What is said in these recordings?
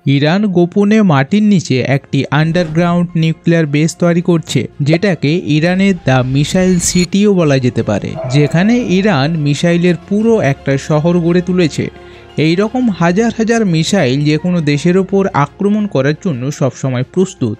Iran গোপনে মাটির নিচে একটি আন্ডারগ্রাউন্ড নিউক্লিয়ার বেস তৈরি করছে, যেটাকে ইরানের দ্য মিসাইল সিটিও বলা যেতে পারে, যেখানে ইরান মিসাইলের পুরো একটা শহর গড়ে তুলেছে। এই রকম হাজার হাজার মিসাইল যে কোনো দেশের ওপর আক্রমণ করার জন্য সবসময় প্রস্তুত।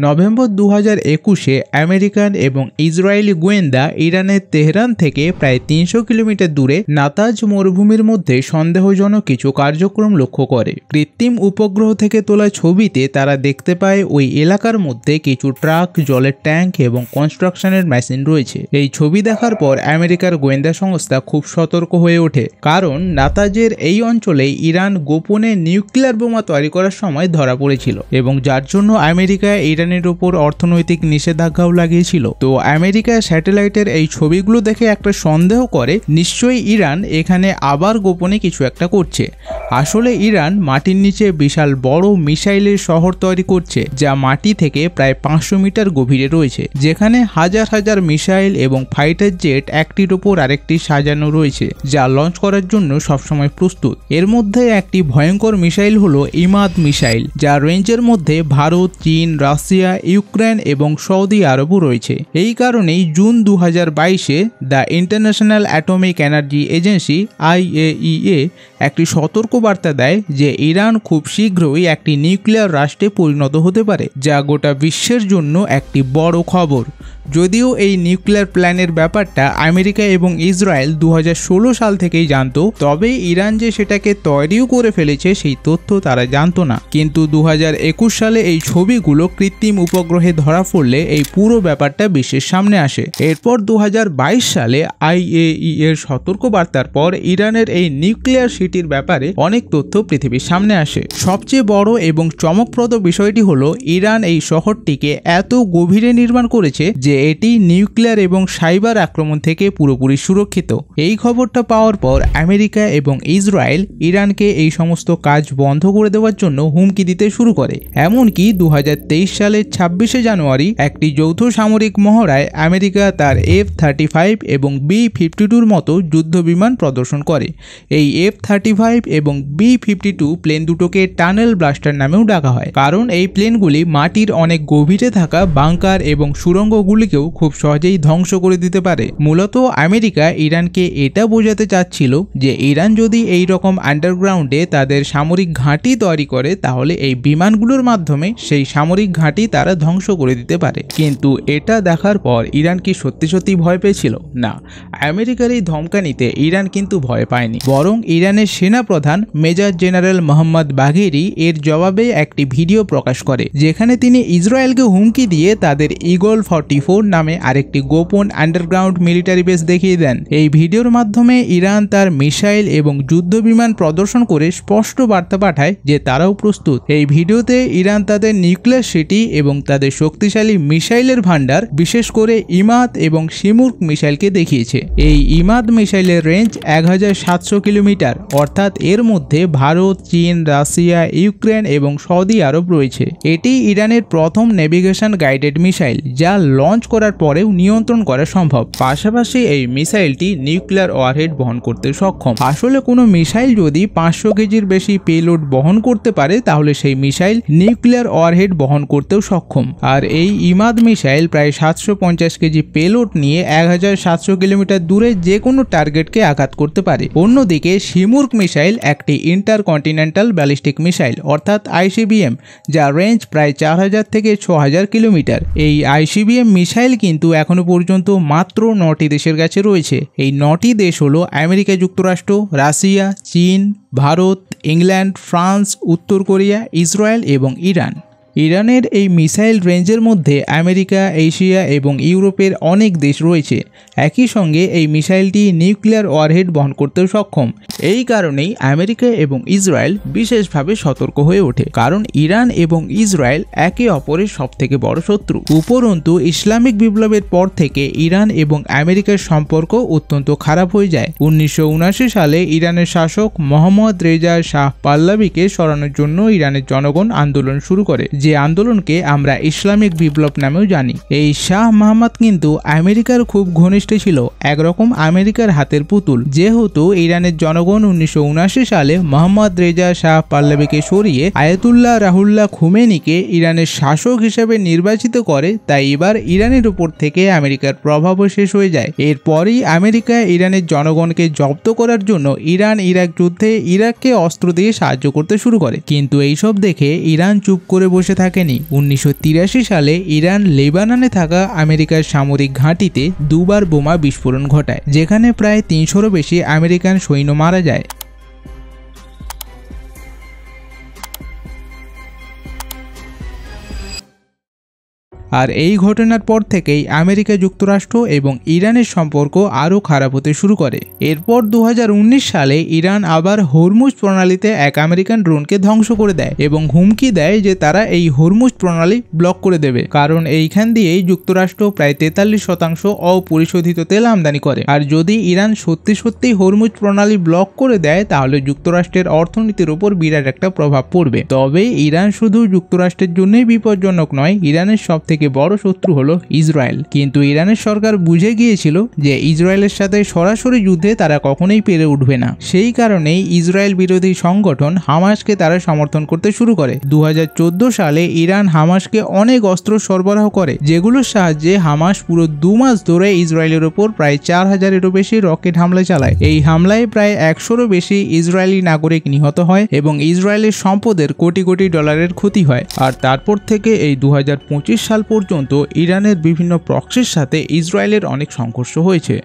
নভেম্বর 2021-এ আমেরিকান এবং ইসরায়েলি গোয়েন্দা ইরানের তেহরান থেকে প্রায় 300 কিলোমিটার দূরে নাতাজ মরুভূমির মধ্যে সন্দেহজনক কিছু কার্যক্রম লক্ষ্য করে। কৃত্রিম উপগ্রহ থেকে তোলা ছবিতে তারা দেখতে পায় ওই এলাকার মধ্যে কিছু ট্রাক, জলের ট্যাঙ্ক এবং কনস্ট্রাকশনের মেশিন রয়েছে। এই ছবি দেখার পর আমেরিকার গোয়েন্দা সংস্থা খুব সতর্ক হয়ে ওঠে, কারণ নাতাজের এই অঞ্চলে ইরান গোপনে নিউক্লিয়ার বোমা তৈরি করার সময় ধরা পড়েছিল এবং যার জন্য আমেরিকা ইরানের উপর অর্থনৈতিক নিষেধাজ্ঞাও লাগিয়েছিল। তো আমেরিকা স্যাটেলাইটের এই ছবিগুলো দেখে একটা সন্দেহ করে, নিশ্চয়ই ইরান এখানে আবার গোপনে কিছু একটা করছে। আসলে ইরান মাটির নিচে বিশাল বড় মিসাইলের শহর তৈরি করছে, যা মাটি থেকে প্রায় 500 মিটার গভীরে রয়েছে, যেখানে হাজার হাজার মিসাইল এবং ফাইটার জেট একটির ওপর আরেকটি সাজানো রয়েছে, যা লঞ্চ করার জন্য সবসময় প্রস্তুত। এর মধ্যে একটি ভয়ঙ্কর মিসাইল হলো ইমাদ মিসাইল, যা রেঞ্জের মধ্যে ভারত, চীন, রাশিয়া, ইউক্রেন এবং সৌদি আরবও রয়েছে। এই কারণেই জুন 2022-এ the International Atomic Energy Agency IAEA একটি সতর্কবার্তা দেয় যে ইরান খুব শীঘ্রই একটি নিউক্লিয়ার রাষ্ট্রে পরিণত হতে পারে, যা গোটা বিশ্বের জন্য একটি বড় খবর। যদিও এই নিউক্লিয়ার প্ল্যানের ব্যাপারটা আমেরিকা এবং ইসরায়েল 2016 সাল থেকেই জানতো, তবে ইরান যে সেটাকে তৈরিও করে ফেলেছে সেই তথ্য তারা জানতো না। কিন্তু 2021 সালে এই ছবিগুলো কৃত্রিম উপগ্রহে ধরা পড়লে এই পুরো ব্যাপারটা বিশ্বের সামনে আসে। এরপর 2022 সালে IAEA এর সতর্কবার্তার পর ইরানের এই নিউক্লিয়ার সিটির ব্যাপারে অনেক তথ্য পৃথিবীর সামনে আসে। সবচেয়ে বড় এবং চমকপ্রদ বিষয়টি হলো ইরান এই শহরটিকে এত গভীরে নির্মাণ করেছে যে এটি নিউক্লিয়ার এবং সাইবার আক্রমণ থেকে পুরোপুরি সুরক্ষিত। এই খবরটা পাওয়ার পর আমেরিকা এবং ইসরায়েল ইরানকে এই সমস্ত কাজ বন্ধ করে দেওয়ার জন্য হুমকি দিতে শুরু করে। এমনকি 2023 সালের 26শে জানুয়ারি একটি যৌথ সামরিক মহড়ায় আমেরিকা তার F-35 এবং B-52-র মতো যুদ্ধ বিমান প্রদর্শন করে। এই F-35 এবং B-52 প্লেন দুটোকে টানেল ব্লাস্টার নামেও ডাকা হয়, কারণ এই প্লেনগুলি মাটির অনেক গভীরে থাকা বাংকার এবং সুড়ঙ্গগুলিকেও খুব সহজেই ধ্বংস করে দিতে পারে। মূলত আমেরিকা ইরানকে এটা বোঝাতে চাচ্ছিল যে ইরান যদি এই রকম আন্ডারগ্রাউন্ডে তাদের সামরিক ঘাঁটি তৈরি করে, তাহলে এই বিমানগুলোর মাধ্যমে সেই সামরিক ঘাঁটি তারা ধ্বংস করে দিতে পারে। কিন্তু এটা দেখার পর ইরান কি সত্যি সত্যি ভয় পেয়েছিল? না, আমেরিকার এই ধমকানিতে ইরান কিন্তু ভয় পায়নি, বরং ইরানের সেনাপ্রধান মেজর জেনারেল মোহাম্মদ বাঘেরি এর জবাবে একটি ভিডিও প্রকাশ করে, যেখানে তিনি ইসরায়েলকে হুমকি দিয়ে তাদের ঈগল 44 নামে আরেকটি গোপন আন্ডারগ্রাউন্ড মিলিটারি বেস দেখিয়ে দেন। এই ভিডিওর মাধ্যমে ইরান তার মিসাইল এবং যুদ্ধ বিমান প্রদর্শন করে স্পষ্ট বার্তা পাঠায় যে তারাও প্রস্তুত। এই ভিডিওতে ইরান তাদের নিউক্লিয়ার সিটি এবং তাদের শক্তিশালী মিসাইলের ভান্ডার, বিশেষ করে ইমাদ এবং শিমুর্ক মিসাইলকে দেখিয়েছে। এই ইমাদ মিসাইলের রেঞ্জ 1700 কিলোমিটার, অর্থাৎ এর মধ্যে ভারত, চীন, রাশিয়া, ইউক্রেন এবং সৌদি আরব রয়েছে। এটি ইরানের প্রথম নেভিগেশন গাইডেড মিসাইল, যা লঞ্চ করার পরেও নিয়ন্ত্রণ করা সম্ভব। পাশাপাশি এই মিসাইলটি নিউক্লিয়ার ওয়ারহেড বহন করতে সক্ষম। আসলে কোনো মিসাইল যদি 500 কেজির বেশি পেলোড বহন করতে পারে, তাহলে সেই মিসাইল নিউক্লিয়ার ওয়ারহেড বহন করতেও সক্ষম। আর এই ইমাদ মিসাইল প্রায় 750 কেজি পেলোড নিয়ে 1700 কিলোমিটার দূরে যে কোনো টার্গেটকে আঘাত করতে পারে। অন্যদিকে শিমুর্ক মিসাইল একটি ইন্টারকন্টিনেন্টাল ব্যালিস্টিক মিসাইল, অর্থাৎ ICBM, যার রেঞ্জ প্রায় 4000 থেকে 6000 কিলোমিটার। এই ICBM মিসাইল কিন্তু এখনো পর্যন্ত মাত্র 9টি দেশের কাছে রয়েছে। এই 9টি দেশ হলো আমেরিকা যুক্তরাষ্ট্র, রাশিয়া, চীন, ভারত, ইংল্যান্ড, ফ্রান্স, উত্তর কোরিয়া, ইসরায়েল এবং ইরান। ইরানের এই মিসাইল রেঞ্জের মধ্যে আমেরিকা, এশিয়া এবং ইউরোপের অনেক দেশ রয়েছে। একই সঙ্গে এই মিসাইলটি নিউক্লিয়ার ওয়ারহেড বহন করতেও সক্ষম। এই কারণেই আমেরিকা এবং ইসরায়েল বিশেষভাবে সতর্ক হয়ে ওঠে, কারণ ইরান এবং ইসরায়েল একে অপরের সবথেকে বড় শত্রু। উপরন্তু ইসলামিক বিপ্লবের পর থেকে ইরান এবং আমেরিকার সম্পর্ক অত্যন্ত খারাপ হয়ে যায়। 1979 সালে ইরানের শাসক মোহাম্মদ রেজা শাহ পাহ্লাভিকে সরানোর জন্য ইরানের জনগণ আন্দোলন শুরু করে, যে আন্দোলনকে আমরা ইসলামিক বিপ্লব নামেও জানি। এই শাহ মোহাম্মদ কিন্তু আমেরিকার খুব ঘনিষ্ঠ ছিল, একরকম আমেরিকার হাতের পুতুল। যেহেতু ইরানের জনগণ 1979 সালে মোহাম্মদ রেজা শাহ পাহলভিকে সরিয়ে আয়াতুল্লাহ রাহুল্লাহ খুমেনিকে ইরানের শাসক হিসেবে নির্বাচিত করে, তাই এবার ইরানের উপর থেকে আমেরিকার প্রভাবও শেষ হয়ে যায়। এরপরই আমেরিকা ইরানের জনগণকে জব্দ করার জন্য ইরান ইরাক যুদ্ধে ইরাককে অস্ত্র দিয়ে সাহায্য করতে শুরু করে। কিন্তু এইসব দেখে ইরান চুপ করে বসে থাকেনি। 1983 সালে ইরান লেবাননে থাকা আমেরিকার সামরিক ঘাঁটিতে দুবার বোমা বিস্ফোরণ ঘটায়, যেখানে প্রায় 300-রও বেশি আমেরিকান সৈন্য মারা যায়। আর এই ঘটনার পর থেকেই আমেরিকা যুক্তরাষ্ট্র এবং ইরানের সম্পর্ক আরও খারাপ হতে শুরু করে। এরপর 2019 সালে ইরান আবার হরমুজ প্রণালীতে এক আমেরিকান ড্রোনকে ধ্বংস করে দেয় এবং হুমকি দেয় যে তারা এই হরমুজ প্রণালী ব্লক করে দেবে, কারণ এইখান দিয়েই যুক্তরাষ্ট্র প্রায় 43% অপরিশোধিত তেল আমদানি করে। আর যদি ইরান সত্যি সত্যি হরমুজ প্রণালী ব্লক করে দেয় তাহলে যুক্তরাষ্ট্রের অর্থনীতির উপর বিরাট একটা প্রভাব পড়বে। তবে ইরান শুধু যুক্তরাষ্ট্রের জন্যই বিপজ্জনক নয়, ইরানের সবথেকে বড় শত্রু হলো ইসরায়েল। কিন্তু ইরানের সরকার বুঝে গিয়েছিল যে ইসরায়েলের সাথে সরাসরি যুদ্ধে তারা কখনোই পেরে উঠবে না। সেই কারণেই ইসরায়েল বিরোধী সংগঠন হামাসকে তারা সমর্থন করতে শুরু করে। 2014 সালে ইরান হামাসকে অনেক অস্ত্র সরবরাহ করে, যেগুলোর সাহায্যে হামাস পুরো 2 মাস ধরে ইসরায়েলের উপর প্রায় 4000-এরও বেশি রকেট হামলা চালায়। এই হামলায় প্রায় 100-রও বেশি ইসরায়েলি নাগরিক নিহত হয় এবং ইসরায়েলের সম্পদের কোটি কোটি ডলারের ক্ষতি হয়। আর তারপর থেকে এই 2025 সাল পর্যন্ত ইরানের বিভিন্ন প্রক্সির সাথে ইসরায়েলের অনেক সংঘর্ষ হয়েছে।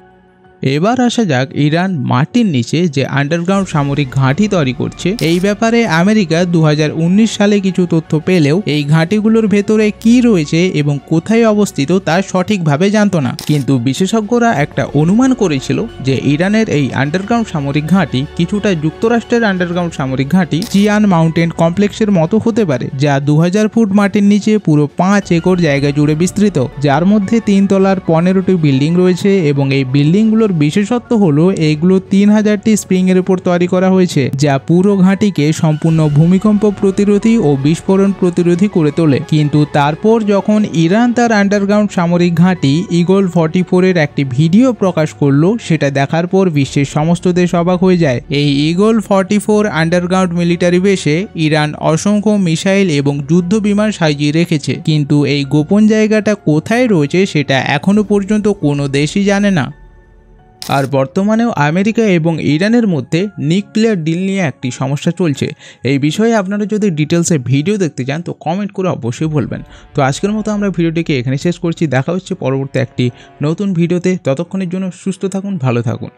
এবার আসা যাক ইরান মাটির নিচে যে আন্ডারগ্রাউন্ড সামরিক ঘাঁটি তৈরি করছে। এই ব্যাপারে আমেরিকা 2019 সালে কিছু তথ্য পেলেও এই ঘাঁটিগুলোর ভেতরে কি রয়েছে এবং কোথায় অবস্থিত তা সঠিকভাবে জানত না। কিন্তু বিশেষজ্ঞরা একটা অনুমান করেছিল যে ইরানের এই আন্ডারগ্রাউন্ড সামরিক ঘাঁটি কিছুটা যুক্তরাষ্ট্রের আন্ডারগ্রাউন্ড সামরিক ঘাঁটি চিয়ান মাউন্টেন কমপ্লেক্সের মতো হতে পারে, যা 2000 ফুট মাটির নিচে পুরো 5 একর জায়গা জুড়ে বিস্তৃত, যার মধ্যে 3 তলার 15টি বিল্ডিং রয়েছে এবং এই বিল্ডিংগুলোর বিশেষত্ব হলো এগুলো 3000টি স্প্রিং এর উপর তৈরি করা হয়েছে, যা পুরো ঘাঁটিকে সম্পূর্ণ ভূমিকম্প প্রতিরোধী ও বিস্ফোরণ প্রতিরোধী করে তোলে। কিন্তু তারপর যখন ইরান তার আন্ডারগ্রাউন্ড সামরিক ঘাঁটি ইগল 44 এর একটি ভিডিও প্রকাশ করলো, সেটা দেখার পর বিশ্বের সমস্ত দেশ অবাক হয়ে যায়। এই ইগল 44 আন্ডারগ্রাউন্ড মিলিটারি বেসে ইরান অসংখ্য মিসাইল এবং যুদ্ধ বিমান সাজিয়ে রেখেছে, কিন্তু এই গোপন জায়গাটা কোথায় রয়েছে সেটা এখনো পর্যন্ত কোনো দেশই জানে না। আর বর্তমানেও আমেরিকা এবং ইরানের মধ্যে নিউক্লিয়ার ডিল নিয়ে একটি সমস্যা চলছে। এই বিষয়ে আপনারা যদি ডিটেলসে ভিডিও দেখতে চান তো কমেন্ট করে অবশ্যই বলবেন। তো আজকের মতো আমরা ভিডিওটিকে এখানে শেষ করছি। দেখা হচ্ছে পরবর্তী একটি নতুন ভিডিওতে। ততক্ষণের জন্য সুস্থ থাকুন, ভালো থাকুন।